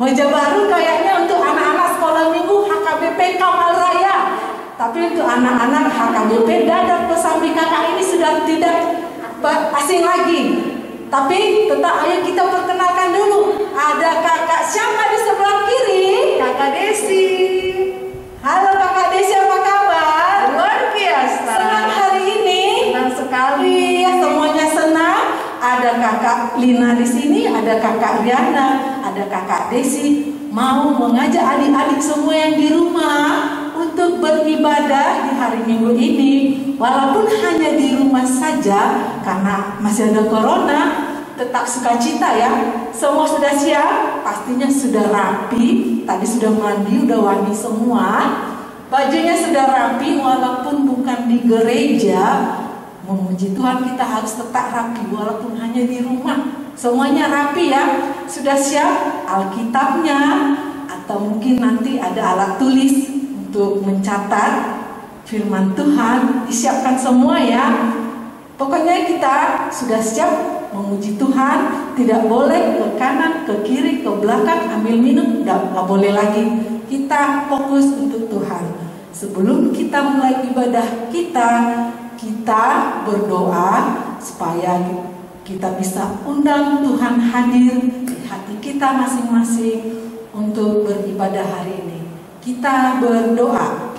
Wajah baru kayaknya untuk anak-anak sekolah minggu HKBP Kamal Raya. Tapi untuk anak-anak HKBP Dadap Kosambi kakak ini sudah tidak asing lagi. Tapi tetap ayo kita perkenalkan dulu. Ada kakak siapa di sebelah kiri? Kakak Desi. Halo kakak Desi, apa kabar? Luar biasa. Senang hari ini. Senang sekali. Iya, semuanya senang. Ada kakak Lina di sini, ada kakak Riana, ada kakak Desi mau mengajak adik-adik semua yang di rumah untuk beribadah di hari Minggu ini. Walaupun hanya di rumah saja karena masih ada corona, tetap sukacita ya. Semua sudah siap, pastinya sudah rapi. Tadi sudah mandi, udah wangi semua. Bajunya sudah rapi walaupun bukan di gereja. Memuji Tuhan kita harus tetap rapi walaupun hanya di rumah. Semuanya rapi ya. Sudah siap Alkitabnya atau mungkin nanti ada alat tulis untuk mencatat firman Tuhan. Disiapkan semua ya. Pokoknya kita sudah siap memuji Tuhan. Tidak boleh ke kanan, ke kiri, ke belakang ambil minum, nggak boleh lagi. Kita fokus untuk Tuhan. Sebelum kita mulai ibadah kita berdoa supaya kita bisa undang Tuhan hadir di hati kita masing-masing untuk beribadah hari ini. Kita berdoa.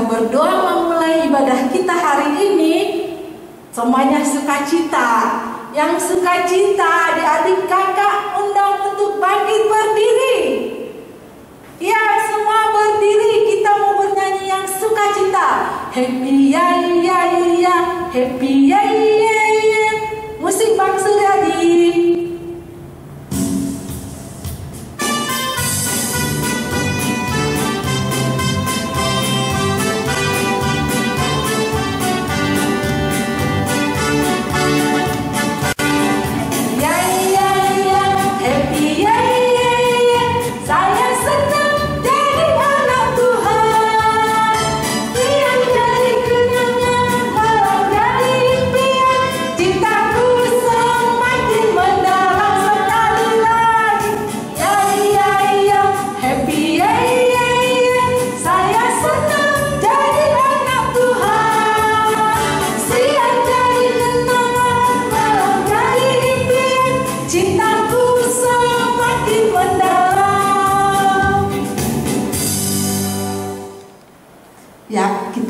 Berdoa memulai ibadah kita hari ini. Semuanya sukacita. Yang sukacita adik-adik kakak undang untuk bangkit berdiri. Ya, semua berdiri. Kita mau bernyanyi yang sukacita. Happy ya ya ya, happy ya ya ya. Musik Bang Suryadi.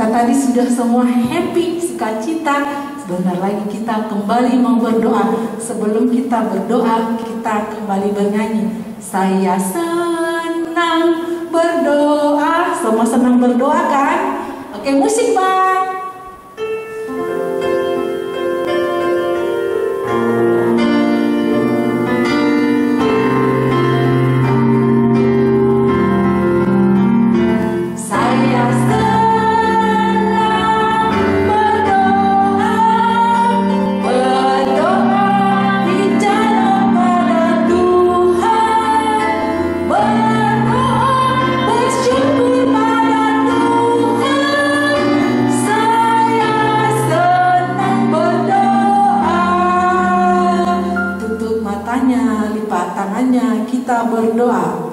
Tadi sudah semua happy, sukacita. Sebentar lagi kita kembali mau berdoa. Sebelum kita berdoa, kita kembali bernyanyi. Saya senang berdoa. Semua senang berdoa kan? Oke, musik Bang. Kita berdoa.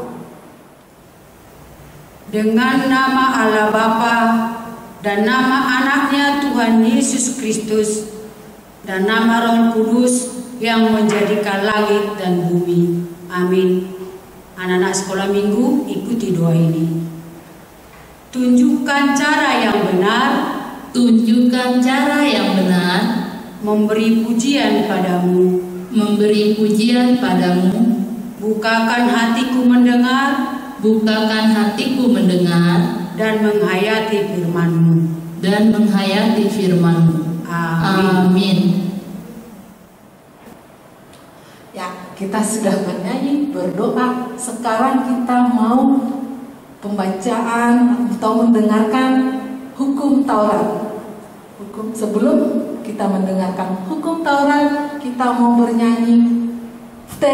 Dengan nama Allah Bapa dan nama anaknya Tuhan Yesus Kristus dan nama Roh Kudus yang menjadikan langit dan bumi. Amin. Anak-anak sekolah minggu, ikuti doa ini. Tunjukkan cara yang benar, tunjukkan cara yang benar, memberi pujian padamu, memberi pujian padamu. Bukakan hatiku mendengar dan menghayati firman-Mu. Amin. Ya, kita sudah bernyanyi, berdoa. Sekarang kita mau pembacaan atau mendengarkan hukum Taurat. Sebelum kita mendengarkan hukum Taurat, kita mau bernyanyi T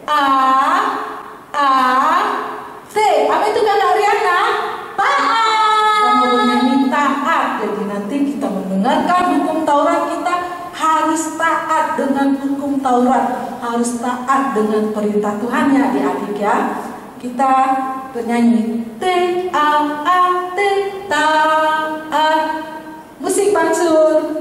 A T. Apa itu kata Riana? Taat. Kita mau bernyanyi taat. Jadi nanti kita mendengarkan hukum Taurat, kita harus taat dengan hukum Taurat, harus taat dengan perintah Tuhan ya adik-adik ya. Kita bernyanyi T A T, taat. Musik Bangsur.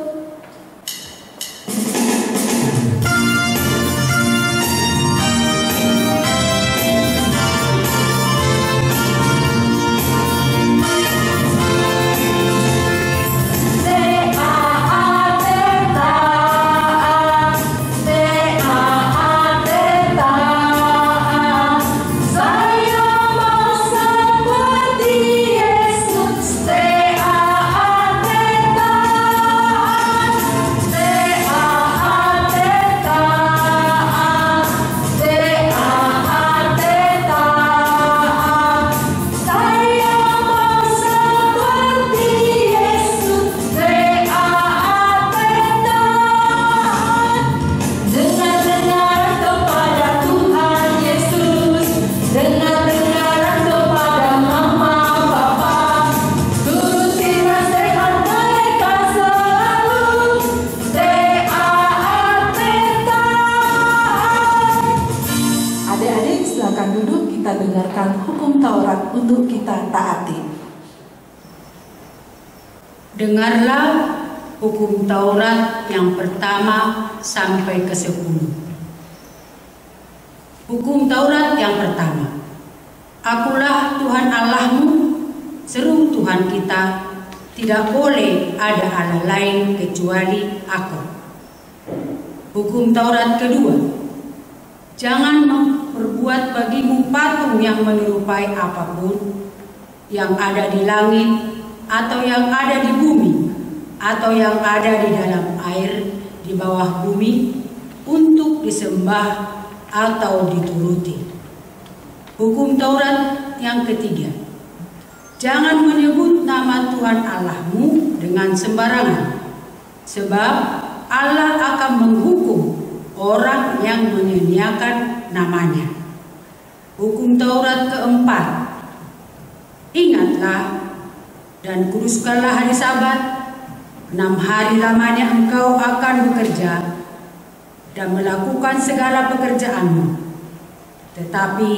Untuk kita taati. Dengarlah hukum Taurat yang pertama sampai ke-10. Hukum Taurat yang pertama. Akulah Tuhan Allahmu, seru Tuhan kita, tidak boleh ada Allah lain kecuali Aku. Hukum Taurat kedua. Jangan memperbuat bagimu patung yang menyerupai apapun yang ada di langit, atau yang ada di bumi, atau yang ada di dalam air di bawah bumi, untuk disembah atau dituruti. Hukum Taurat yang ketiga. Jangan menyebut nama Tuhan Allahmu dengan sembarangan, sebab Allah akan menghukum orang yang menyia-nyiakan namanya. Hukum Taurat keempat. Ingatlah dan kuduskanlah hari Sabat. 6 hari lamanya engkau akan bekerja dan melakukan segala pekerjaanmu. Tetapi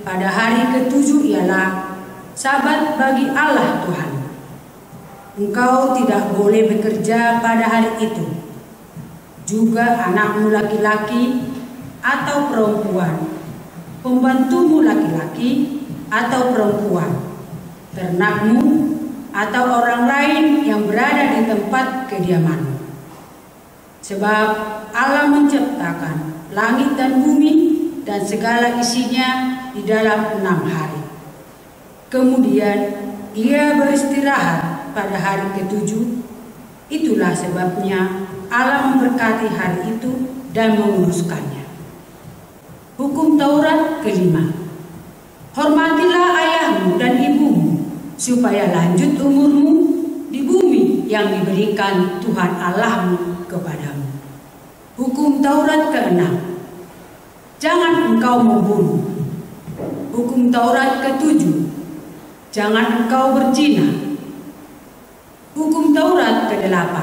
pada hari ke-7 ialah Sabat bagi Allah Tuhan. Engkau tidak boleh bekerja pada hari itu. Juga anakmu laki-laki atau perempuan, pembantumu laki-laki atau perempuan, ternakmu atau orang lain yang berada di tempat kediamanmu. Sebab Allah menciptakan langit dan bumi dan segala isinya di dalam 6 hari. Kemudian Ia beristirahat pada hari ke-7. Itulah sebabnya Allah memberkati hari itu dan menguruskannya. Hukum Taurat kelima. Hormatilah ayahmu dan ibumu, supaya lanjut umurmu di bumi yang diberikan Tuhan Allahmu kepadamu. Hukum Taurat keenam. Jangan engkau membunuh. Hukum Taurat ke-7. Jangan engkau berzina. Hukum Taurat ke-8.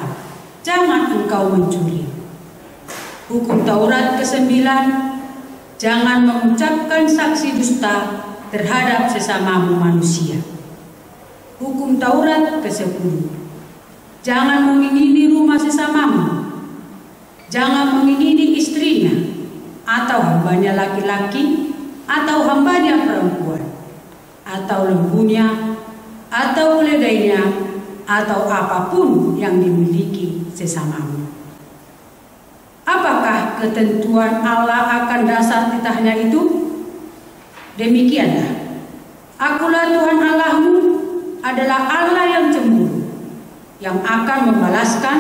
Jangan engkau mencuri. Hukum Taurat ke-9. Jangan mengucapkan saksi dusta terhadap sesamamu manusia. Hukum Taurat ke-10. Jangan mengingini rumah sesamamu. Jangan mengingini istrinya, atau hambanya laki-laki, atau hambanya perempuan, atau lembunya, atau keledainya, atau apapun yang dimiliki sesamamu. Apakah ketentuan Allah akan dasar titahnya itu? Demikianlah, Akulah Tuhan Allahmu adalah Allah yang cemburu, yang akan membalaskan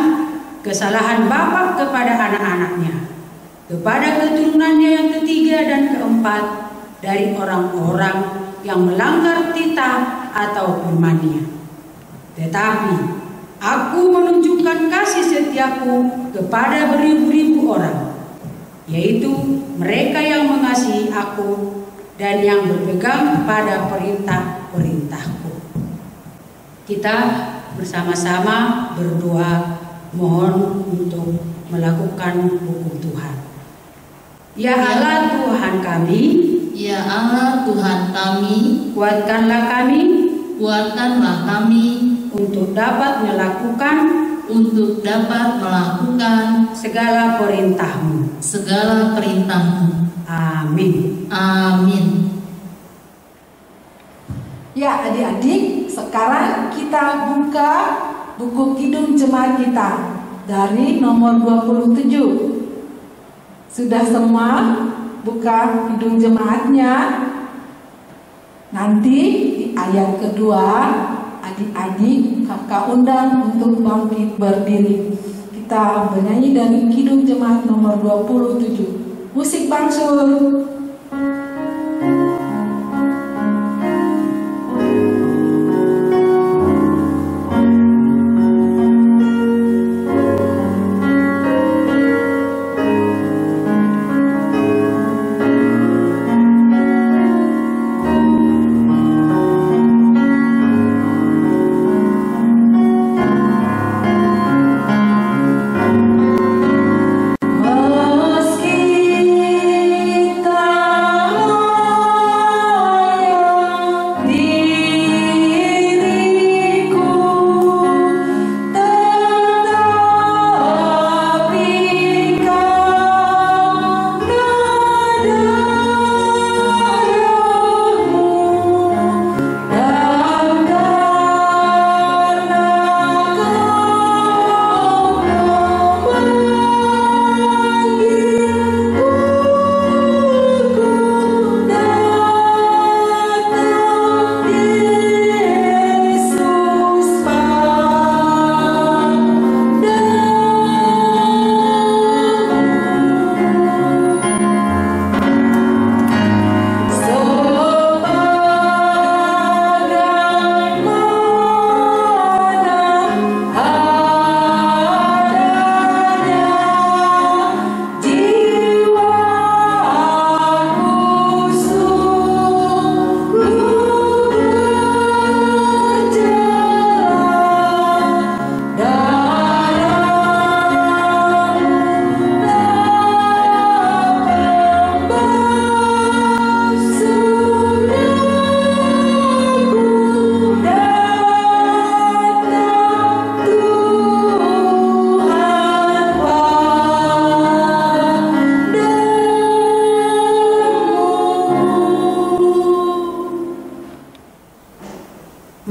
kesalahan bapa kepada anak-anaknya, kepada keturunannya yang ketiga dan keempat dari orang-orang yang melanggar titah atau firman-Nya. Tetapi Aku menunjukkan kasih setiaku kepada beribu-ribu orang, yaitu mereka yang mengasihi Aku dan yang berpegang pada perintah-perintahku. Kita bersama-sama berdoa mohon untuk melakukan hukum Tuhan. Ya Allah Tuhan kami, Ya Allah Tuhan kami, kuatkanlah kami untuk dapat melakukan segala perintah-Mu. Amin. Amin. Ya adik-adik, sekarang kita buka buku Kidung Jemaat kita dari nomor 27. Sudah semua buka Kidung Jemaatnya. Nanti di ayat kedua, adik-adik kakak undang untuk bangkit berdiri. Kita bernyanyi dari Kidung Jemaat nomor 27. Musik Bangsur.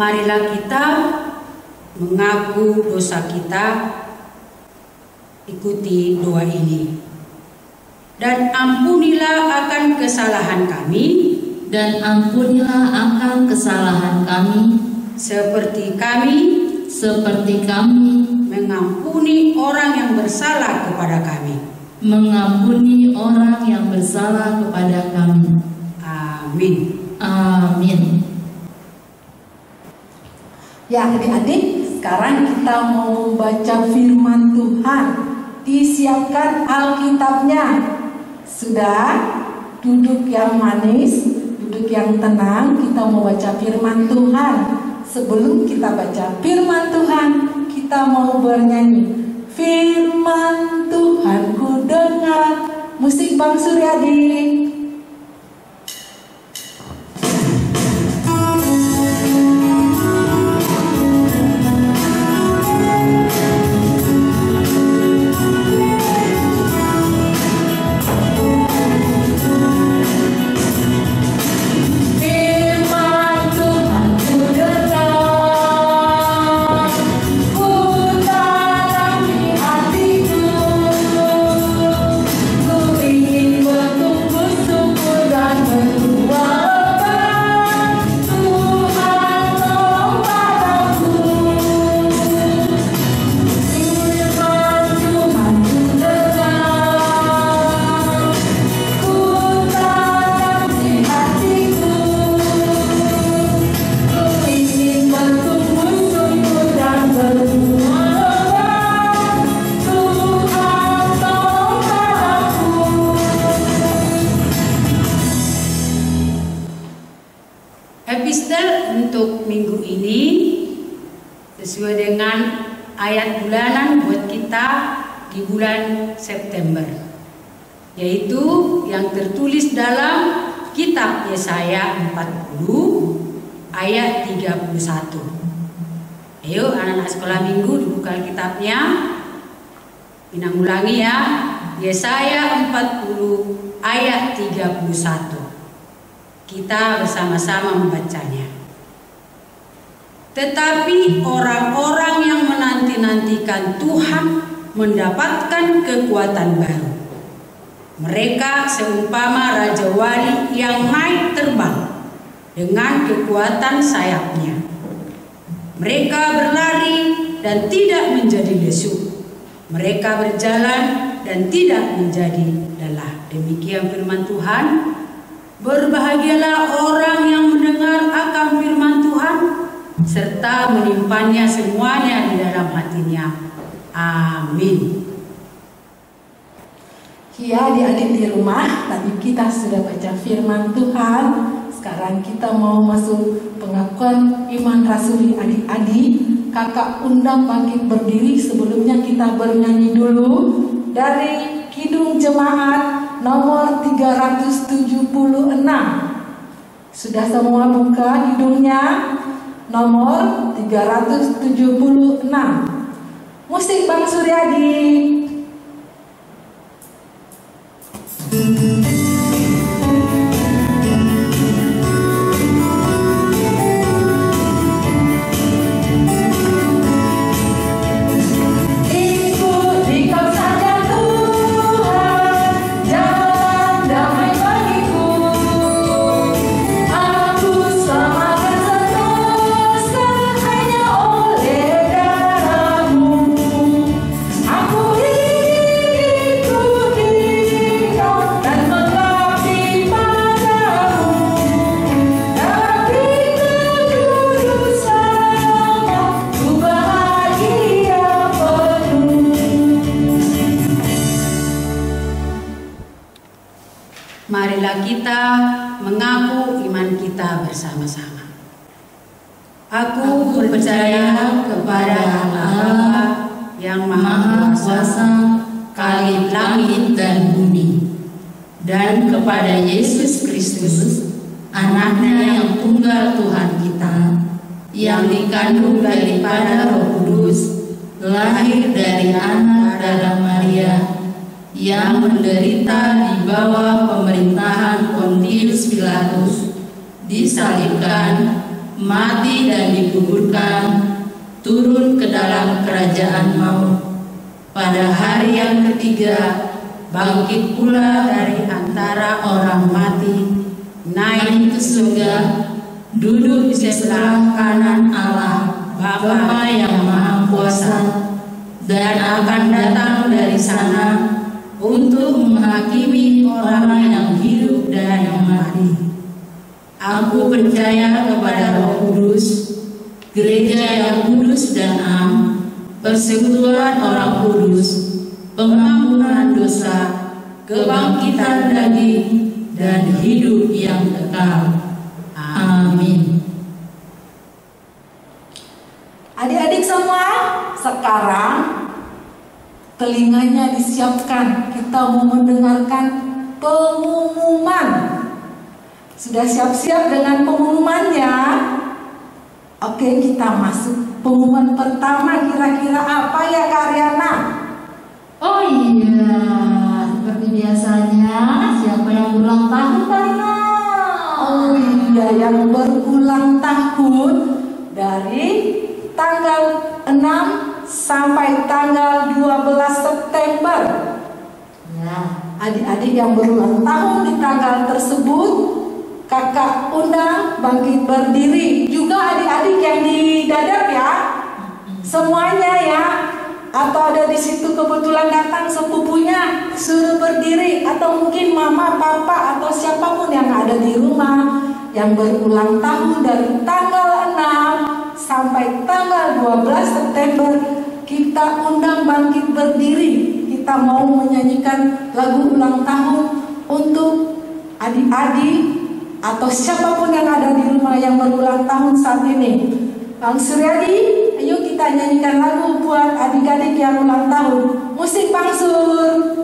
Marilah kita mengaku dosa kita, ikuti doa ini. Dan ampunilah akan kesalahan kami, seperti kami mengampuni orang yang bersalah kepada kami. Amin. Amin. Ya adik-adik, sekarang kita mau baca firman Tuhan. Disiapkan Alkitabnya. Sudah? Duduk yang manis, duduk yang tenang. Kita mau baca firman Tuhan. Sebelum kita baca firman Tuhan, kita mau bernyanyi. Firman Tuhan ku dengar. Musik Bang Suryadi. Ku tanam di hatiku. ayat bulanan buat kita di bulan September, yaitu yang tertulis dalam kitab Yesaya 40 ayat 31. Ayo anak-anak sekolah minggu dibuka kitabnya. Minang ulangi ya. Yesaya 40 ayat 31. Kita bersama-sama membacanya. Tetapi orang-orang yang menanti-nantikan Tuhan mendapatkan kekuatan baru. Mereka seumpama raja wali yang naik terbang dengan kekuatan sayapnya. Mereka berlari dan tidak menjadi lesu. Mereka berjalan dan tidak menjadi lelah. Demikian firman Tuhan. Berbahagialah orang yang mendengar akan firman Tuhan serta menyimpannya semuanya di dalam hatinya. Amin. Ya, adik-adik di rumah, tadi kita sudah baca firman Tuhan. Sekarang kita mau masuk pengakuan iman rasuli adik-adik. Kakak undang bangkit berdiri. Sebelumnya kita bernyanyi dulu dari Kidung Jemaat nomor 376. Sudah semua buka hidungnya? Nomor 376. Musik Bang Suryadi. Marilah kita mengaku iman kita bersama-sama. Aku percaya kepada Allah yang Maha Kuasa, Khalid langit dan bumi, dan kepada Yesus Kristus, Anaknya yang tunggal Tuhan kita, yang dikandung daripada Roh Kudus, lahir dari anak darah Maria, yang menderita di bawah pemerintahan Pontius Pilatus, disalibkan, mati dan dikuburkan, turun ke dalam kerajaan maut. Pada hari yang ketiga, bangkit pula dari antara orang mati, naik ke surga, duduk di sebelah kanan Allah, Bapa yang Maha Kuasa, dan akan datang dari sana untuk menghakimi orang yang hidup dan yang mati. Aku percaya kepada Roh Kudus, gereja yang kudus dan am, persekutuan orang kudus, pengampunan dosa, kebangkitan daging, dan hidup yang kekal. Amin. Adik-adik semua, sekarang telinganya disiapkan. Kita mau mendengarkan pengumuman. Sudah siap-siap dengan pengumumannya? Oke, kita masuk. Pengumuman pertama kira-kira apa ya, Kak Riana? Oh iya, seperti biasanya, siapa yang berulang tahun, Karina? Oh iya, yang berulang tahun dari tanggal 6 sampai tanggal 12 September. Ya. Adik-adik yang berulang tahun di tanggal tersebut, kakak undang bangkit berdiri. Juga adik-adik yang di Dadap ya, semuanya ya. Atau ada di situ kebetulan datang sepupunya, suruh berdiri. Atau mungkin mama, papa, atau siapapun yang ada di rumah yang berulang tahun dari tanggal 6 sampai tanggal 12 September, kita undang bangkit berdiri. Kita mau menyanyikan lagu ulang tahun untuk adik-adik atau siapapun yang ada di rumah yang berulang tahun saat ini. Bang Suryadi, ayo kita nyanyikan lagu buat adik-adik yang ulang tahun. Musik Pangsur.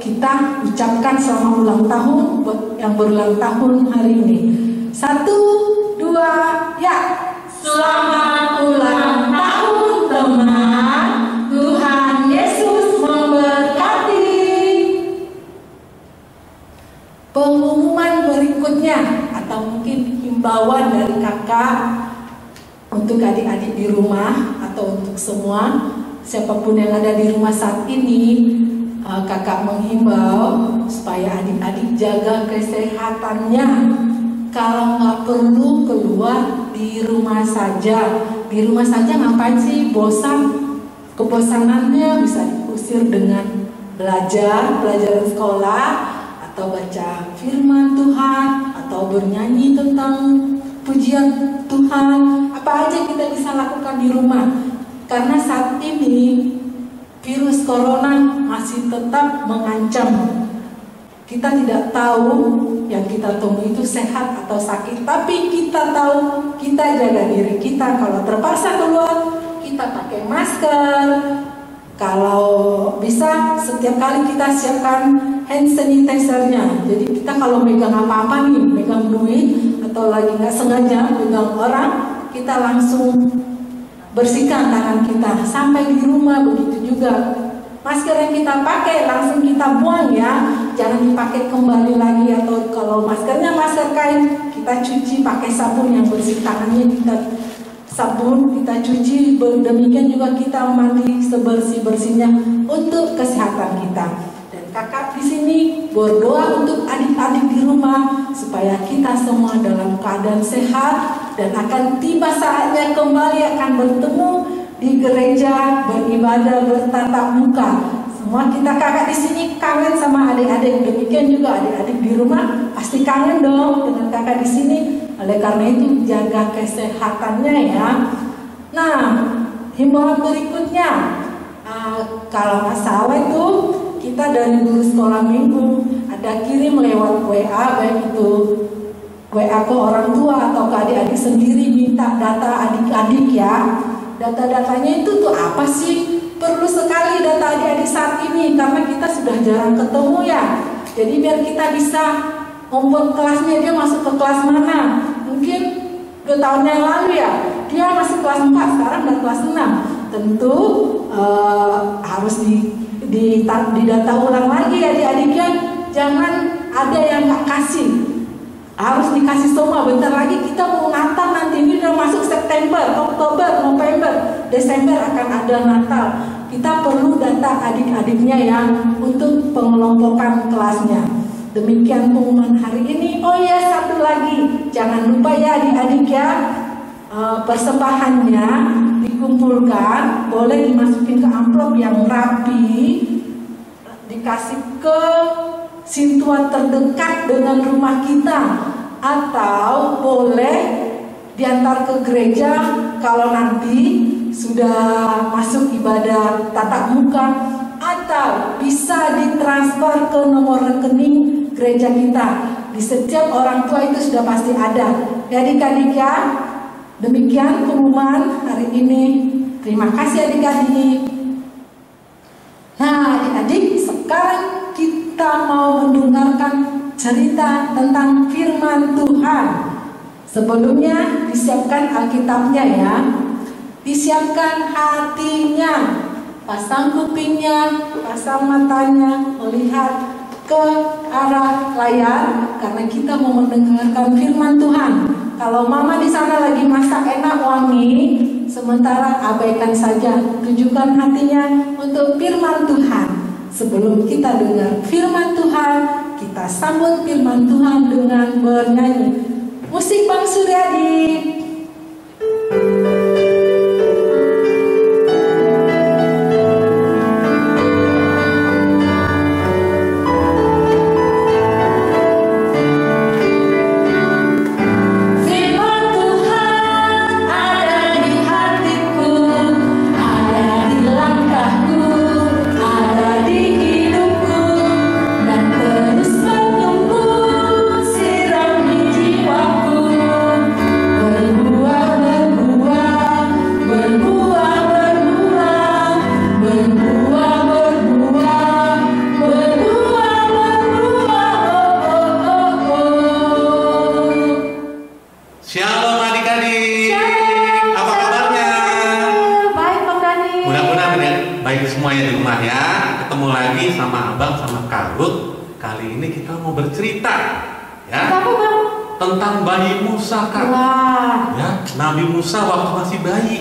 Kita ucapkan selamat ulang tahun buat yang berulang tahun hari ini. 1, 2, ya. Selamat ulang tahun teman. Tuhan Yesus memberkati. Pengumuman berikutnya atau mungkin himbauan dari kakak untuk adik-adik di rumah atau untuk semua siapapun yang ada di rumah saat ini. Kakak menghimbau supaya adik-adik jaga kesehatannya. Kalau nggak perlu keluar, di rumah saja. Di rumah saja ngapain sih? Bosan. Kebosanannya bisa diusir dengan belajar sekolah, atau baca firman Tuhan, atau bernyanyi tentang pujian Tuhan. Apa aja kita bisa lakukan di rumah. Karena saat ini virus corona masih tetap mengancam. Kita tidak tahu yang kita temui itu sehat atau sakit, tapi kita tahu kita jaga diri kita. Kalau terpaksa keluar, kita pakai masker. Kalau bisa setiap kali kita siapkan hand sanitizer-nya. Jadi kita kalau megang apa-apa nih, megang duit atau lagi nggak sengaja megang orang, kita langsung bersihkan tangan kita. Sampai di rumah begitu juga. Masker yang kita pakai langsung kita buang ya. Jangan dipakai kembali lagi. Atau kalau maskernya masker kain, kita cuci pakai sabun yang bersih. Tangannya kita sabun, kita cuci. Demikian juga kita mandi sebersih-bersihnya untuk kesehatan kita. Dan kakak di sini berdoa untuk adik-adik di rumah supaya kita semua dalam keadaan sehat. Dan akan tiba saatnya kembali akan bertemu di gereja, beribadah, bertatap muka. Semua kita kakak di sini kangen sama adik-adik. Demikian juga adik-adik di rumah pasti kangen dong dengan kakak di sini. Oleh karena itu jaga kesehatannya ya. Nah, himbauan berikutnya, kalau nggak salah itu kita dari guru sekolah minggu ada kirim lewat WA, baik itu WA ke orang tua atau ke adik-adik sendiri, minta data adik-adik ya. Data-datanya itu tuh apa sih? Perlu sekali data adik-adik saat ini karena kita sudah jarang ketemu ya. Jadi biar kita bisa membuat kelasnya, dia masuk ke kelas mana. Mungkin 2 tahun yang lalu ya, dia masih kelas 4, sekarang udah kelas 6. Tentu harus didata ulang lagi adik-adiknya. Jangan ada yang gak kasih. Harus dikasih semua. Bentar lagi kita mau Natal, nanti ini udah masuk September, Oktober, November, Desember akan ada Natal. Kita perlu data adik-adiknya ya untuk pengelompokan kelasnya. Demikian pengumuman hari ini. Oh ya, satu lagi, jangan lupa ya adik-adik ya, persembahannya dikumpulkan, boleh dimasukin ke amplop yang rapi, dikasih ke sintuan terdekat dengan rumah kita, atau boleh diantar ke gereja kalau nanti sudah masuk ibadah tatap muka, atau bisa ditransfer ke nomor rekening gereja kita. Di setiap orang tua itu sudah pasti ada. Adik-adik ya, demikian pengumuman hari ini. Terima kasih adik-adik. Nah adik-adik, sekarang kita mau mendengarkan cerita tentang firman Tuhan. Sebelumnya disiapkan Alkitabnya ya. Disiapkan hatinya, pasang kupingnya, pasang matanya, melihat ke arah layar karena kita mau mendengarkan firman Tuhan. Kalau mama di sana lagi masak enak wangi, sementara abaikan saja, tujukan hatinya untuk firman Tuhan. Sebelum kita dengar firman Tuhan, kita sambut firman Tuhan dengan bernyanyi. Musik Bang Suryadi. Bercerita ya tentang bayi Musa Kak. Ya, Nabi Musa waktu masih bayi.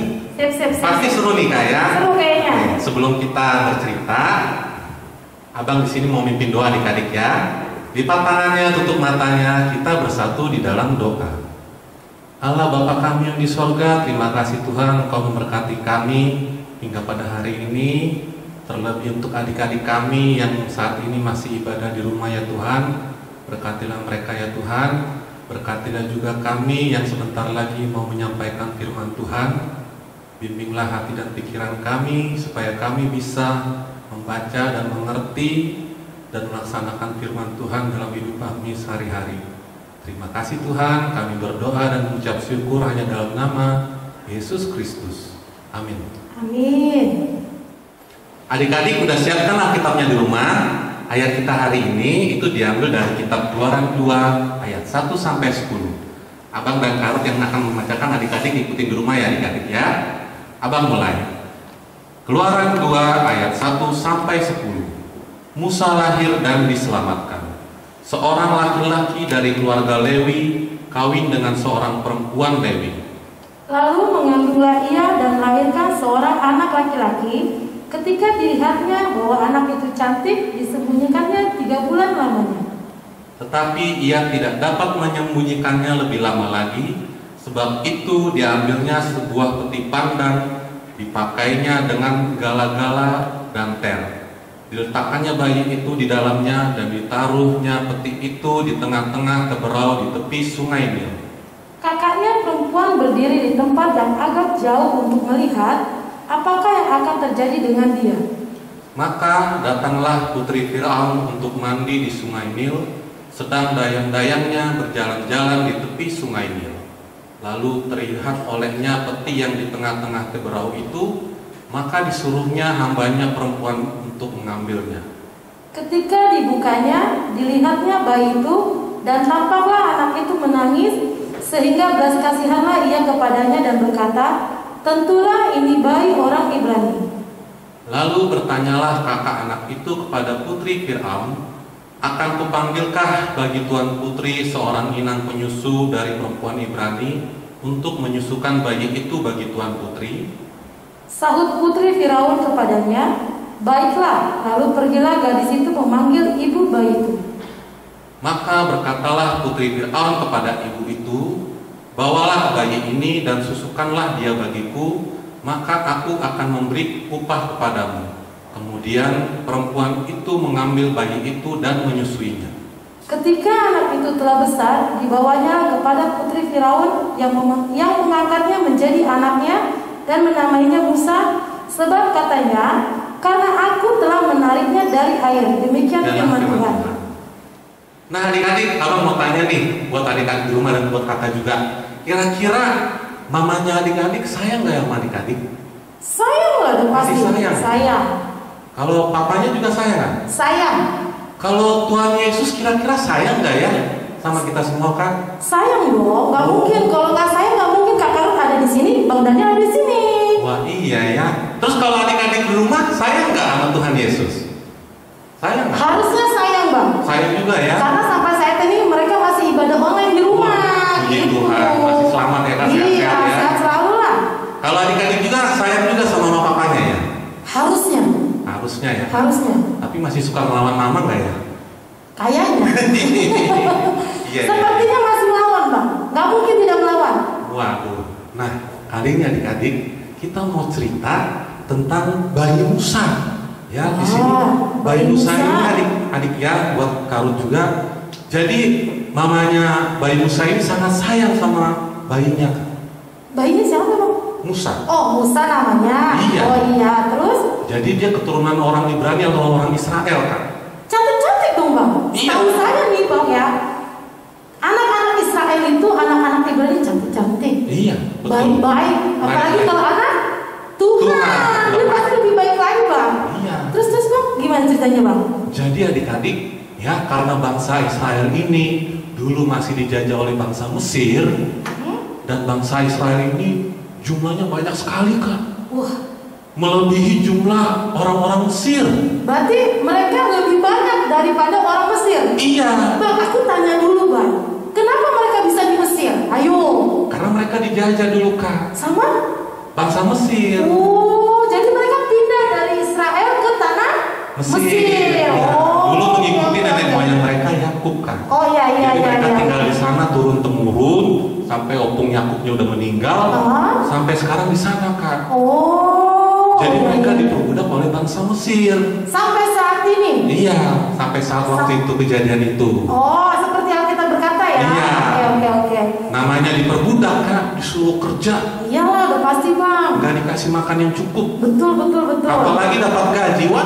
Pasti seru nih Kak ya. Seru kayaknya. Oke, sebelum kita bercerita, Abang di sini mau mimpin doa adik-adik ya. Lipat tangannya, tutup matanya, kita bersatu di dalam doa. Allah Bapa kami yang di sorga, terima kasih Tuhan Engkau memberkati kami hingga pada hari ini. Terlebih untuk adik-adik kami yang saat ini masih ibadah di rumah ya Tuhan, berkatilah mereka ya Tuhan. Berkatilah juga kami yang sebentar lagi mau menyampaikan firman Tuhan. Bimbinglah hati dan pikiran kami supaya kami bisa membaca dan mengerti dan melaksanakan firman Tuhan dalam hidup kami sehari-hari. Terima kasih Tuhan, kami berdoa dan mengucap syukur hanya dalam nama Yesus Kristus. Amin. Amin. Adik-adik udah siapkan Alkitabnya di rumah. Ayat kita hari ini itu diambil dari kitab Keluaran 2 ayat 1 sampai 10. Abang dan Karut yang akan membacakan, adik-adik ikutin di rumah ya adik-adik ya. Abang mulai. Keluaran 2 ayat 1 sampai 10. Musa lahir dan diselamatkan. Seorang laki-laki dari keluarga Lewi kawin dengan seorang perempuan Lewi. Lalu mengandunglah ia dan melahirkan seorang anak laki-laki. Ketika dilihatnya bahwa anak itu cantik, disembunyikannya 3 bulan lamanya. Tetapi ia tidak dapat menyembunyikannya lebih lama lagi. Sebab itu diambilnya sebuah peti pandan, dipakainya dengan gala-gala dan ter. Diletakkannya bayi itu di dalamnya dan ditaruhnya peti itu di tengah-tengah keberau di tepi sungai Nil. Kakaknya perempuan berdiri di tempat yang agak jauh untuk melihat apakah yang akan terjadi dengan dia. Maka datanglah putri Firaun untuk mandi di sungai Nil, sedang dayang-dayangnya berjalan-jalan di tepi sungai Nil. Lalu terlihat olehnya peti yang di tengah-tengah keberau itu, maka disuruhnya hambanya perempuan untuk mengambilnya. Ketika dibukanya, dilihatnya bayi itu, dan tampaklah anak itu menangis, sehingga belas kasihanlah ia kepadanya dan berkata, tentulah ini bayi orang Ibrani. Lalu bertanyalah kakak anak itu kepada putri Firaun, akan kupanggilkah bagi tuan putri seorang inang penyusu dari perempuan Ibrani untuk menyusukan bayi itu bagi tuan putri? Sahut putri Firaun kepadanya, baiklah, lalu pergilah gadis itu memanggil ibu bayi itu. Maka berkatalah putri Firaun kepada ibu itu, bawalah bayi ini dan susukanlah dia bagiku, maka aku akan memberi upah kepadamu. Kemudian perempuan itu mengambil bayi itu dan menyusuinya. Ketika anak itu telah besar, dibawanya kepada putri Firaun yang mengangkatnya menjadi anaknya dan menamainya Musa, sebab katanya, karena aku telah menariknya dari air. Demikian firman Tuhan. Nah adik-adik, abang mau tanya nih buat adik-adik di rumah dan buat kakak juga. Kira-kira mamanya adik-adik sayang nggak ya sama adik-adik? Sayang lah, pasti sayang. sayang. Kalau papanya juga sayang kan? Sayang. Kalau Tuhan Yesus kira-kira sayang nggak ya sama kita semua, Kak? Sayang dong, nggak mungkin. Kalau nggak sayang nggak mungkin Kakak Ruth ada di sini, Bang Daniel ada di sini. Wah iya ya. Terus kalau adik-adik di rumah sayang nggak sama Tuhan Yesus? Sayang nggak? Harusnya sayang, Bang. Sayang juga ya. Karena sampai saat ini mereka masih ibadah online di rumah. Puji Tuhan, masih selamat ya, Kak, Iya, sehat-sehat ya. sehat selalu lah. Kalau adik-adik juga sayang juga sama mama papanya ya? Harusnya. Harusnya ya. Harusnya. Tapi masih suka melawan mama nggak ya? Kayaknya. Iya. Sepertinya masih melawan, Bang. Nggak mungkin tidak melawan. Waduh. Nah, hari ini adik-adik kita mau cerita tentang bayi Musa. Ya, di sini bayi Musa ini adik-adik ya, buat Karut juga. Jadi mamanya bayi Musa ini sangat sayang sama bayinya. Bayinya siapa, Bang? Musa. Oh, Musa namanya. Iya. Oh iya, terus? Jadi dia keturunan orang Ibrani atau orang Israel, Kak. Cantik-cantik dong, Bang. Iya. Tahu saya nih, Bang ya. Anak-anak Israel itu anak-anak Ibrani cantik-cantik. Iya, betul. Baik-baik. Apalagi Baik. kalau anak Tuhan. Tuhan. Dia pasti lebih baik lagi, Bang. Iya. Terus Bang, gimana ceritanya, Bang? Jadi adik-adik, ya karena bangsa Israel ini dulu masih dijajah oleh bangsa Mesir, dan bangsa Israel ini jumlahnya banyak sekali, Kak. Wah, Melebihi jumlah orang-orang Mesir. berarti mereka lebih banyak daripada orang Mesir. Iya, Bang, aku tanya dulu, Bang. Kenapa mereka bisa di Mesir? Ayo. karena mereka dijajah dulu, Kak, Sama? bangsa Mesir. Oh, jadi mereka pindah dari Israel ke tanah Mesir. Ya. Oh, Dulu mengikuti oke, nenek oke. moyang mereka Yakub, Kak. Oh iya iya Jadi iya. mereka iya. tinggal di sana turun temurun sampai opung Yakubnya udah meninggal, sampai sekarang di sana, Kak. Oh. Jadi iya, mereka iya. diperbudak oleh bangsa Mesir. Sampai saat ini. Iya, sampai saat waktu itu kejadian itu. Oh, seperti yang kita berkata ya. Iya. Oke. Namanya diperbudak, Kak, disuruh kerja, Iyalah, udah pasti, Bang. nggak dikasih makan yang cukup. Betul. Apalagi dapat gaji, nggak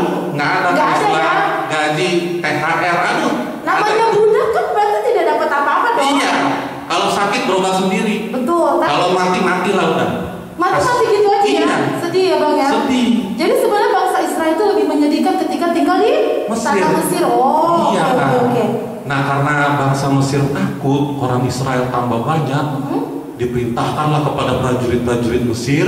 ada Nggak ada, istilah ya. gaji THR, aduh. Namanya budak kan berarti tidak dapat apa-apa dong. Iya, kalau sakit berobat sendiri. Betul. Kalau mati lah udah. Mati gitu aja Iya. ya. Sedih ya, Bang ya. Sedih. Jadi sebenarnya bangsa Israel itu lebih menyedihkan ketika tinggal di tanah Mesir. Oh, Iya, oke, Kak. oke. Nah, karena bangsa Mesir takut orang Israel tambah banyak, diperintahkanlah kepada prajurit-prajurit Mesir,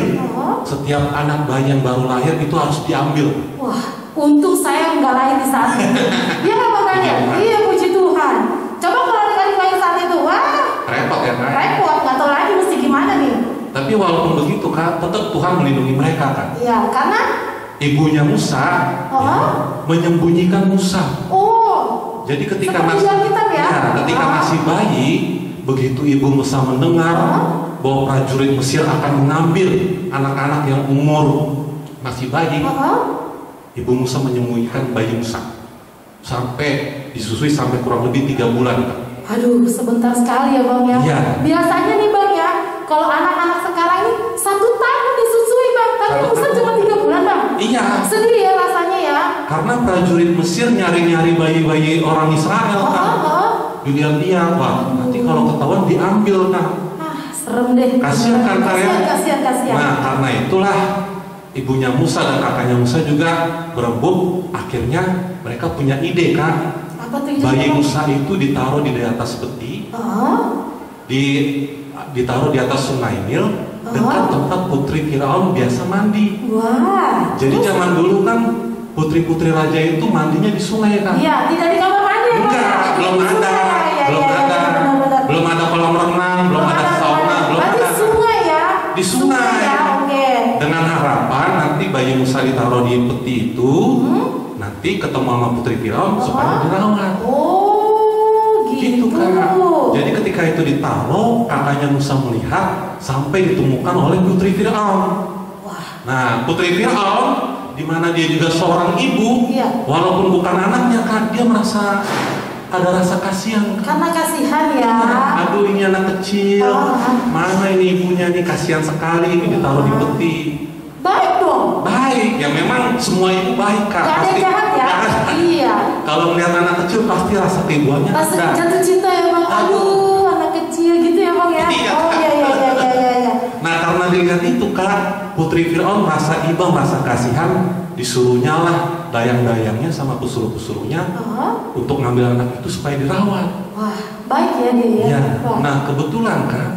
setiap anak bayi yang baru lahir itu harus diambil. Wah, untung saya nggak lahir di saat itu. Iya nggak, Bang Daniel? Iya, puji Tuhan. Coba kalau adik-adik lahir saat itu, wah, Repot ya, Kak? repot, nggak tahu lagi mesti gimana nih. Tapi walaupun begitu, Kak, tetap Tuhan melindungi mereka, kan? Iya, karena Ibunya Musa menyembunyikan Musa. oh, Jadi ketika seperti masih Alkitab ya? ketika masih bayi, begitu ibu Musa mendengar bahwa prajurit Mesir akan mengambil anak-anak yang umur masih bayi, ibu Musa menyembunyikan bayi Musa sampai disusui sampai kurang lebih 3 bulan. Aduh, sebentar sekali ya, Bang ya. Iya. Biasanya nih, Bang ya, kalau anak-anak sekarang ini 1 tahun disusui, Bang. Tapi 1 Musa tahun. cuma 3 bulan, Bang. Iya. Sedih ya rasanya ya. Karena prajurit Mesir nyari-nyari bayi-bayi orang Israel, kan? Dilihat-lihat, wah, nanti kalau ketahuan diambil, kan? Serem deh. Kasian kan, Kak, ya? Kasian. Nah, karena itulah ibunya Musa dan kakaknya Musa juga berembuk. Akhirnya mereka punya ide, Kak. Apa tuh Bayi Bang? Musa itu ditaruh di atas peti, ditaruh di atas sungai Nil, dekat tempat putri Firaun biasa mandi. Wah. Jadi zaman dulu kan putri-putri raja itu mandinya di sungai, kan? Iya, tidak di kamar mandi ya, Bang? Enggak, belum ada, Benar-benar. belum ada kolam renang, belum ada sauna, belum Berarti ada. sungai ya? Di sungai. Ya, oke. Dengan harapan nanti bayi Musa ditaruh di peti itu, nanti ketemu sama putri Firaun supaya dirawat. Oh, Gitu, gitu. Kak. Jadi ketika itu ditaruh, kakaknya Musa melihat sampai ditemukan oleh putri Firaun. Nah, putri Firaun, di mana dia juga seorang ibu, Iya. walaupun bukan anaknya, kan dia merasa ada rasa kasihan. Karena kasihan ya. Aduh, ini anak kecil, mana ini ibunya nih, kasihan sekali ini ditaruh di peti. Baik dong. Baik, ya memang semua ibu baik, Kak. Gak ada yang jahat ya? Gak ada. Iya. Kalau melihat anak kecil pasti rasa keibuannya Rasa ada. jatuh cinta ya, Bang. Aduh, anak kecil gitu ya, Bang ya. Iya, Oh, Kak. iya. Nah, karena dilihat itu, Kak, putri Firaun merasa iba, merasa kasihan, disuruhnyalah dayang-dayangnya sama pesuruh-pesuruhnya untuk ngambil anak itu supaya dirawat. Wah, baik ya dia ya. Ya. Nah kebetulan kan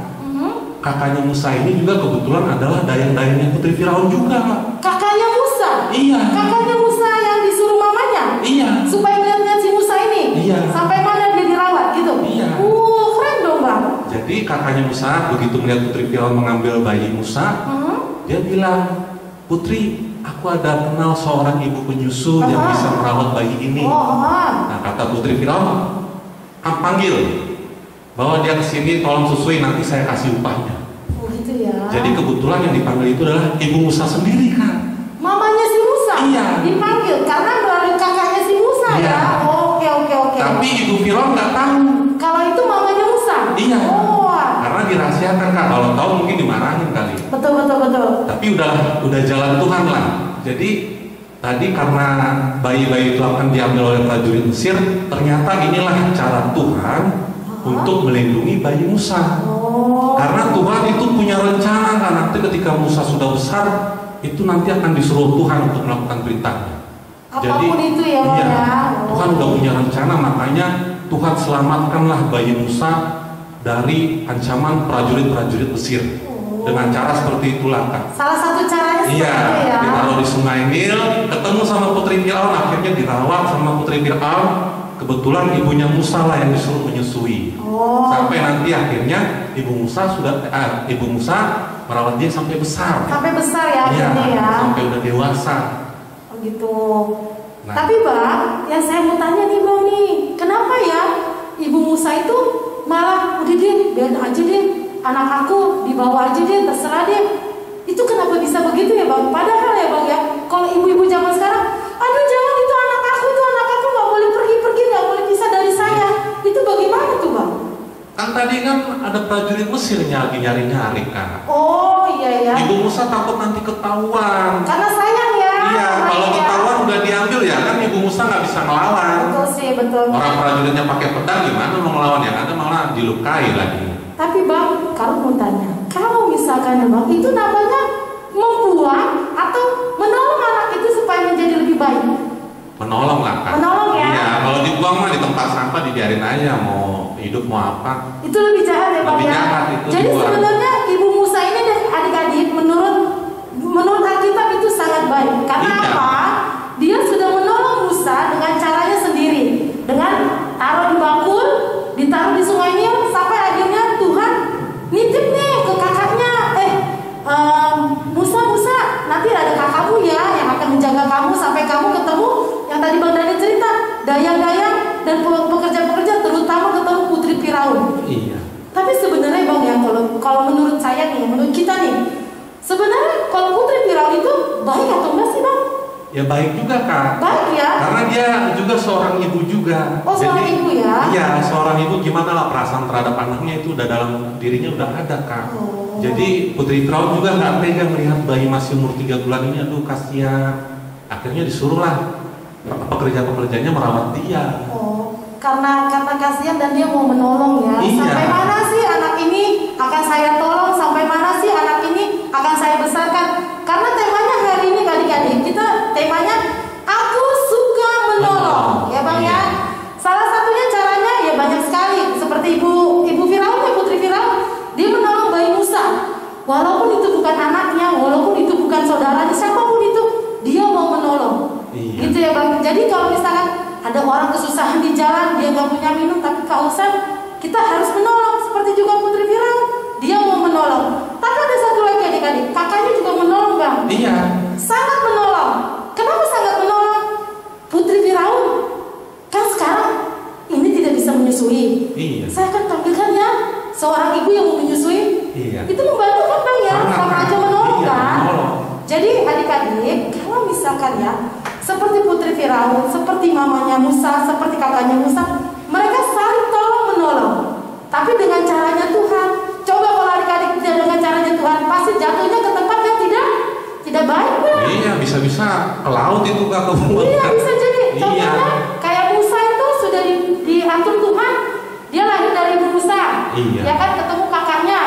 kakaknya Musa ini juga kebetulan adalah dayang-dayangnya Putri Firaun juga. Kakaknya Musa? Iya. Kakaknya Musa yang disuruh mamanya? Iya. Supaya lihat si Musa ini? Iya. Sampai mana dia dirawat gitu? Iya. Keren dong bang. Jadi kakaknya Musa begitu melihat Putri Firaun mengambil bayi Musa, dia bilang, "Putri, aku ada kenal seorang ibu penyusu yang bisa merawat bayi ini." Nah kata Putri Firaun, panggil, bawa dia ke sini, tolong susui, nanti saya kasih upahnya. Oh gitu ya. Jadi kebetulan yang dipanggil itu adalah ibu Musa sendiri kan? Mamanya si Musa? Iya. Dipanggil karena melalui kakaknya si Musa Iya. ya? Oke. Tapi ibu Firaun nggak tahu. Kalau itu mamanya Musa? Iya. Oh. Karena dirahasiakan Kak, kalau tahu mungkin dimarahin kali. Betul. Tapi udah jalan Tuhan lah. Jadi tadi karena bayi-bayi itu akan diambil oleh prajurit Mesir, ternyata inilah cara Tuhan untuk melindungi bayi Musa. Karena Tuhan itu punya rencana kan, nanti ketika Musa sudah besar, itu nanti akan disuruh Tuhan untuk melakukan perintahnya. Apapun itu ya Bang iya, ya. Tuhan udah punya rencana, makanya Tuhan selamatkanlah bayi Musa dari ancaman prajurit-prajurit Mesir. Dengan cara seperti itulah Kak. Salah satu caranya seperti itu ya. Ditaruh di Sungai Nil, ketemu sama Putri Firaun, akhirnya dirawat sama Putri Firaun. Kebetulan ibunya Musa lah yang disuruh menyusui. Sampai nanti akhirnya ibu Musa merawat dia sampai besar. Sampai besar ya akhirnya ya. Sampai udah dewasa. Oh gitu. Nah. Tapi Bang, yang saya mau tanya nih Bang nih, kenapa ya ibu Musa itu malah udah deh, biar aja deh, anak aku dibawa aja deh, terserah deh. Itu kenapa bisa begitu ya Bang? Padahal ya Bang ya, kalau ibu-ibu zaman sekarang, aduh jangan, itu anak aku nggak boleh pergi, nggak boleh pisah dari saya. Itu bagaimana tuh Bang? Kan tadi kan ada prajurit Mesir lagi nyari-nyari kan. Oh iya ya. Ibu Musa takut nanti ketahuan. Karena sayang ya. Iya, kalau ketahuan udah diambil ya kan ibu Musa nggak bisa ngelawan. Betul sih, betul. Orang prajuritnya pakai pedang gimana mau ngelawan, yang ada malah dilukai lagi. Tapi Bang, kalau mau tanya, kalau misalkan Bang itu namanya membuang atau menolong anak itu supaya menjadi lebih baik? Menolong lah kan. Menolong ya. Iya, kalau dibuang mah di tempat sampah dibiarin aja, mau hidup mau apa. Itu lebih jahat ya Bang Lebih ya. jahat itu Jadi dibuang. sebenarnya ibu Musa ini dan adik-adik menurut Alkitab itu sangat baik. Karena Iya. apa? Dia sudah menolong Musa dengan caranya sendiri, dengan taruh di bakul, ditaruh di Sungai Nil, sampai akhirnya Tuhan nitip nih ke kakaknya, Musa, nanti ada kakakmu ya yang akan menjaga kamu sampai kamu ketemu yang tadi Bang Dani cerita, dayang-dayang dan pekerja-pekerja, terutama ketemu Putri Firaun. Iya. Tapi sebenarnya Bang ya, kalau menurut saya nih, menurut kita nih, sebenarnya kalau Putri Firaun itu baik atau enggak sih Bang? Ya baik juga Kak. Baik ya. Karena dia juga seorang ibu juga. Oh, seorang ibu ya? Iya, seorang ibu, gimana lah perasaan terhadap anaknya itu udah dalam dirinya udah ada Kak. Jadi Putri Firaun juga nggak tega melihat bayi masih umur 3 bulan ini, aduh kasihan. Akhirnya disuruhlah pekerja-pekerjanya merawat dia. Karena kasihan dan dia mau menolong ya. Iya. Sampai mana sih anak ini akan saya tolong, sampai mana sih anak ini akan saya besarkan. Karena temanya hari ini adik-adik, kita temanya aku suka menolong. Ya Bang ya. Salah satunya caranya ya banyak sekali. Seperti ibu Firaun ya, Putri Firaun, dia menolong bayi Musa. Walaupun itu bukan anaknya, walaupun itu bukan saudaranya, siapapun itu, dia mau menolong. Iya. Gitu ya Bang. Jadi kalau misalkan ada orang kesusahan di jalan, dia nggak punya minum tapi kehausan, kita harus menolong. Seperti juga Putri Firaun, dia mau menolong. Tapi ada satu lagi adik-adik, kakaknya juga menolong Bang. Iya. Sangat menolong. Kenapa sangat menolong? Putri Firaun kan sekarang ini tidak bisa menyusui. Iya. Saya akan tampilkan ya seorang ibu yang mau menyusui. Iya. Itu membantu kan Bang ya, Sangat. sama aja menolong Iya, kan. menolong. Jadi adik-adik, kalau misalkan ya seperti Putri Firaun, seperti mamanya Musa, seperti kakaknya Musa, mereka saling tolong menolong. Tapi dengan caranya Tuhan. Coba kalau adik-adik tidak dengan caranya Tuhan, pasti jatuhnya ke tempat yang tidak baik Bang. Iya, bisa-bisa ke laut itu Kak, kebuang. Iya bisa jadi. Contohnya Iya. kayak Musa itu sudah diatur Tuhan, dia lahir dari Musa, Iya. ya kan, ketemu kakaknya,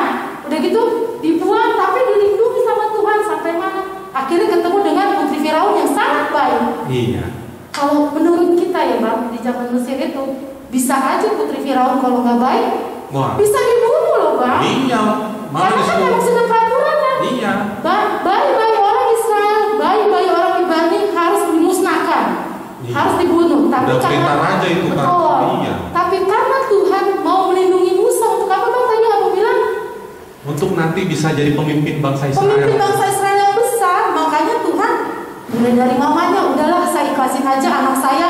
udah gitu dibuang tapi dilindungi sama Tuhan sampai mana? Akhirnya ketemu dengan Putri Firaun yang sangat baik. Iya. Kalau menurut kita ya Bang, di zaman Mesir itu bisa aja putri Firaun kalau nggak baik bisa dibunuh loh Bang. Iya. Karena kan memang sudah peraturannya. Iya. Bayi-bayi orang Israel, bayi-bayi orang Ibrani harus dimusnahkan, harus dibunuh. Tapi udah karena perintah raja itu kan. Iya. Tapi karena Tuhan mau melindungi Musa untuk apa Bang tadi aku bilang? Untuk nanti bisa jadi pemimpin bangsa Israel. Pemimpin bangsa Israel yang besar, makanya Tuhan mulai dari mamanya, udahlah saya ikhlasin aja anak saya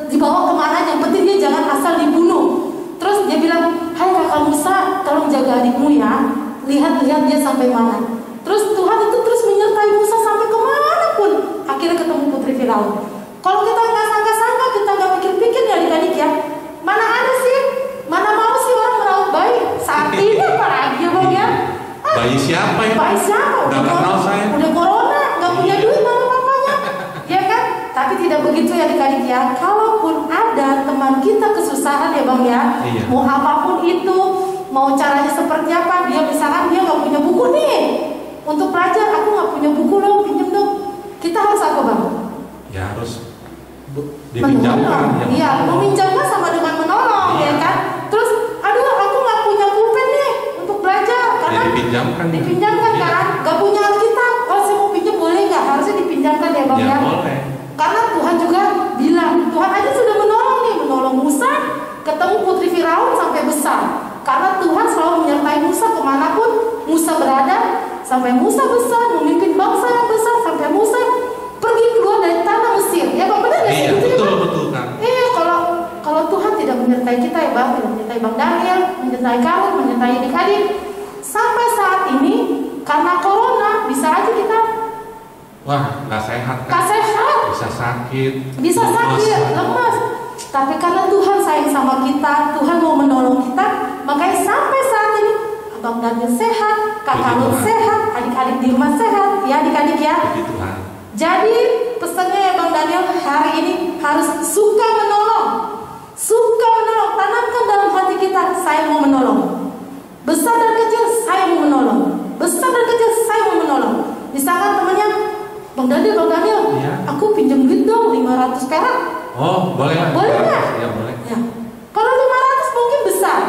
dibawa kemana, yang penting dia jangan asal dibunuh. Terus dia bilang, hai kakak Musa, tolong jaga adikmu ya, lihat-lihat dia sampai mana. Terus Tuhan itu terus menyertai Musa sampai kemana pun, akhirnya ketemu putri Firaun. Kalau kita nggak sangka-sangka, kita nggak pikir-pikir ya adik-adik ya, mana ada sih, mana mau sih orang merawat bayi saat ini apalagi ya Bang ya. Bayi siapa ya? Bayi siapa? Udah kenal saya. Udah corona, nggak punya duit mama papanya, ya kan? Tapi tidak begitu ya adik-adik ya. Kalaupun ada teman kita kesusahan ya Bang ya, mau apapun itu, mau caranya seperti apa, dia misalkan dia nggak punya buku nih untuk belajar, aku nggak punya buku loh, pinjem dong. Kita harus apa Bang? Ya harus dipinjamkan. Iya, meminjamkan sama dengan menolong, ya kan? Terus, aduh aku nggak punya pulpen nih untuk belajar, karena dipinjamkan kan? Nggak punya Alkitab, kalau saya mau pinjam boleh nggak? Harusnya dipinjamkan ya Bang ya? Boleh. Karena Tuhan juga bilang, Tuhan aja sudah menolong nih, menolong Musa, ketemu putri Firaun sampai besar. Karena Tuhan selalu menyertai Musa kemanapun Musa berada, sampai Musa besar, memimpin bangsa yang besar, sampai Musa pergi keluar dari tanah Mesir. Ya Bang, benar nggak sih? Iya, betul kan? Iya, kalau Tuhan tidak menyertai kita ya Bang, tidak menyertai Bang Daniel, menyertai kamu, menyertai adik-adik, sampai saat ini karena corona bisa aja kita nggak sehat kan? Nggak sehat. Bisa sakit, lemas. Tapi karena Tuhan sayang sama kita, Tuhan mau menolong kita, makanya sampai saat ini Abang Daniel sehat, Kakak Nur sehat, adik-adik di rumah sehat, ya adik-adik ya. Jadi pesannya ya Bang Daniel hari ini harus suka menolong. Suka menolong, tanamkan dalam hati kita, saya mau menolong. Besar dan kecil, saya mau menolong. Besar dan kecil, saya mau menolong. Misalkan temannya, Bang Daniel, aku pinjam duit dong 500 perak. Oh, boleh lah. Boleh nggak? Ya, boleh. Ya. Kalau 500 mungkin besar,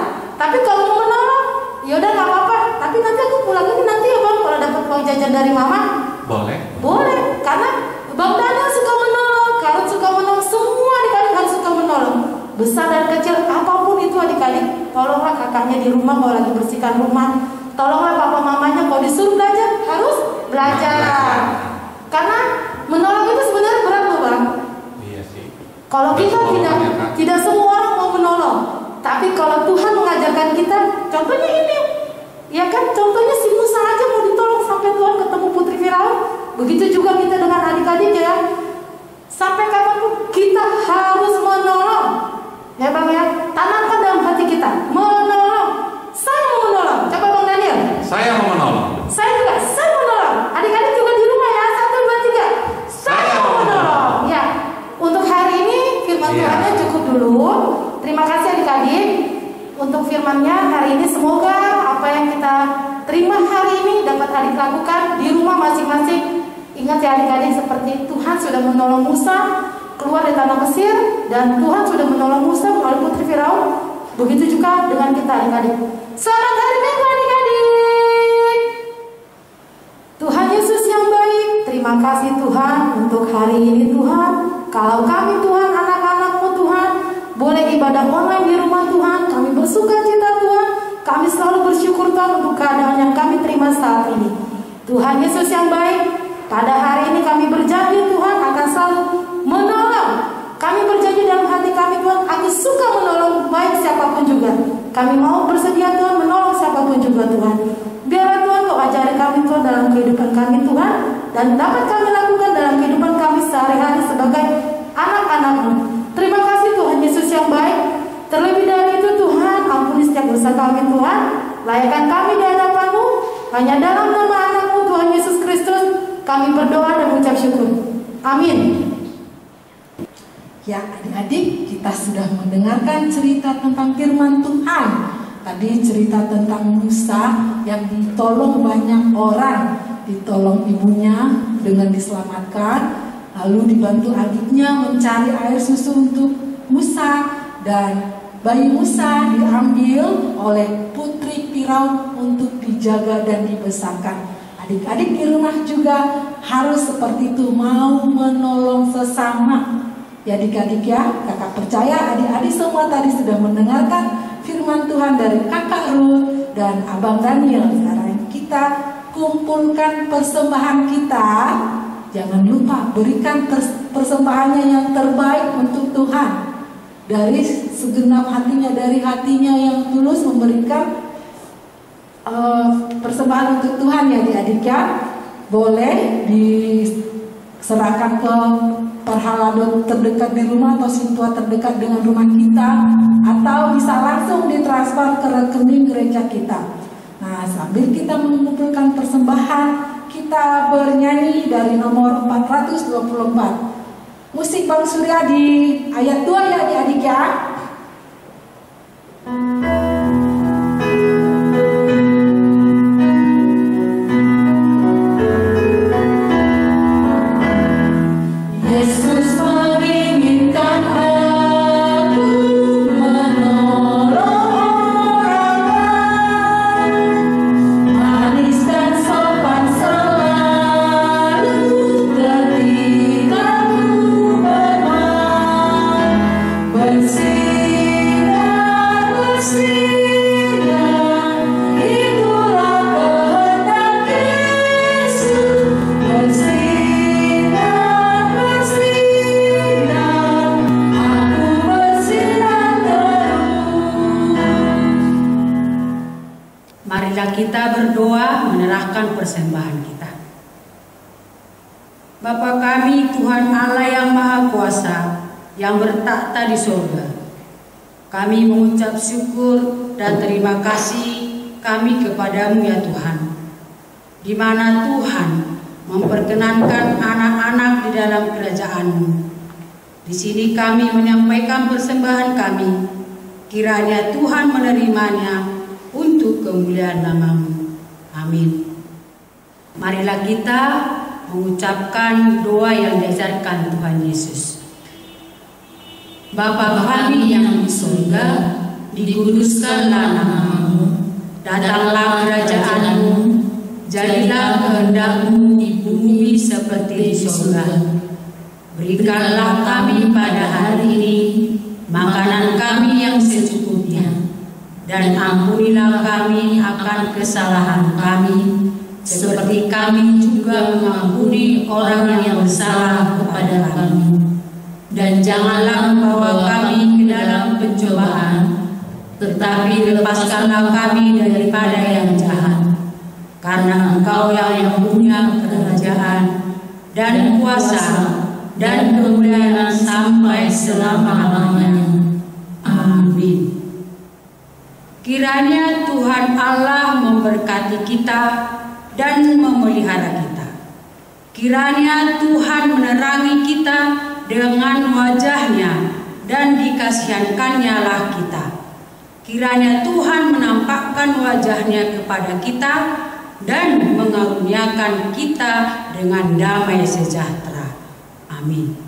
tapi kalau mau menolong, yaudah nggak apa-apa. Tapi nanti aku pulang ini nanti ya Bang, kalau dapat uang jajan dari Mama. Boleh, karena Bang Daniel suka menolong, Karun suka menolong, semua adik-adik harus suka menolong. Besar dan kecil, apapun itu adik-adik, tolonglah kakaknya di rumah kalau lagi bersihkan rumah, tolonglah papa mamanya kalau disuruh belajar, harus belajar. Karena menolong itu sebenarnya berat loh Bang. Iya sih. Kalau kita tidak semua orang mau menolong, tapi kalau Tuhan mengajarkan kita, contohnya ini, ya kan, contohnya si Musa aja mau ditolong sampai Tuhan ketemu putri Firaun. Begitu juga kita dengan adik-adik ya. Sampai kapanpun kita harus menolong. Ya Bang ya, tanamkan dalam hati kita, menolong. Saya mau menolong. Coba Bang Daniel. Saya mau menolong. Saya juga, saya menolong. Adik-adik juga di rumah ya, 1, 2, 3. Saya mau menolong. Ya, untuk hari ini firman Tuhannya cukup dulu. Terima kasih adik-adik untuk firman-Nya hari ini. Semoga apa yang kita terima hari ini dapat adik lakukan di rumah masing-masing. Ingat ya adik-adik, seperti Tuhan sudah menolong Musa keluar dari tanah Mesir, dan Tuhan sudah menolong Musa melalui putri Firaun. Begitu juga dengan kita adik-adik. Selamat hari Minggu adik-adik. Tuhan Yesus yang baik, terima kasih Tuhan untuk hari ini Tuhan. Kalau kami Tuhan, anak-anak-Mu Tuhan, boleh ibadah online di rumah Tuhan, kami bersuka cita Tuhan. Kami selalu bersyukur Tuhan untuk keadaan yang kami terima saat ini. Tuhan Yesus yang baik, pada hari ini kami berjanji Tuhan akan selalu menolong. Kami berjanji dalam hati kami Tuhan, aku suka menolong baik siapapun juga. Kami mau bersedia Tuhan menolong siapapun juga Tuhan. Biarlah Tuhan Kau ajari kami Tuhan dalam kehidupan kami Tuhan, dan dapat kami lakukan dalam kehidupan kami sehari-hari sebagai anak-anak-Mu. Terima kasih Tuhan Yesus yang baik. Terlebih dari itu Tuhan, ampuni setiap dosa kami Tuhan. Layakkan kami di hadapan-Mu. Hanya dalam nama anak-Mu Tuhan Yesus Kristus kami berdoa dan mengucap syukur. Amin. Ya adik-adik, kita sudah mendengarkan cerita tentang firman Tuhan. Tadi cerita tentang Musa yang ditolong banyak orang. Ditolong ibunya dengan diselamatkan. lalu dibantu adiknya mencari air susu untuk Musa, dan bayi Musa diambil oleh putri Firaun untuk dijaga dan dibesarkan. Adik-adik di rumah juga harus seperti itu, mau menolong sesama. Ya adik-adik ya, kakak percaya adik-adik semua tadi sudah mendengarkan firman Tuhan dari kakak Ruth dan abang Daniel. Sekarang kita kumpulkan persembahan kita. Jangan lupa berikan persembahannya yang terbaik untuk Tuhan. Dari segenap hatinya, dari hatinya yang tulus memberikan persembahan untuk Tuhan ya adik-adik ya. Boleh diserahkan ke perhaladon terdekat di rumah atau sintua terdekat dengan rumah kita, atau bisa langsung ditransfer ke rekening gereja kita. Nah, sambil kita mengumpulkan persembahan, kita bernyanyi dari nomor 424. Musik Bang Suryadi, ayat 2 ya adik-adik ya. Kita berdoa menyerahkan persembahan kita. Bapa kami, Tuhan Allah yang Maha Kuasa, yang bertakhta di surga, kami mengucap syukur dan terima kasih kami kepadamu ya Tuhan, di mana Tuhan memperkenankan anak-anak di dalam kerajaan-Mu. Di sini kami menyampaikan persembahan kami, kiranya Tuhan menerimanya untuk kemuliaan nama-Mu. Amin. Marilah kita mengucapkan doa yang diajarkan Tuhan Yesus. Bapa kami yang di surga, dikuduskanlah nama-Mu, datanglah kerajaan-Mu, jadilah kehendak-Mu di bumi seperti di surga. Berikanlah kami pada hari ini makanan kami yang secukupnya, dan ampunilah kami akan kesalahan kami, seperti kami juga mengampuni orang yang bersalah kepada kami. Dan janganlah membawa kami ke dalam pencobaan, tetapi lepaskanlah kami daripada yang jahat. Karena Engkau yang punya kerajaan dan kuasa dan kemuliaan sampai selama-lamanya. Amin. Kiranya Tuhan Allah memberkati kita dan memelihara kita. Kiranya Tuhan menerangi kita dengan wajah-Nya dan dikasihankan-Nya lah kita. Kiranya Tuhan menampakkan wajah-Nya kepada kita dan mengaruniakan kita dengan damai sejahtera. Amin.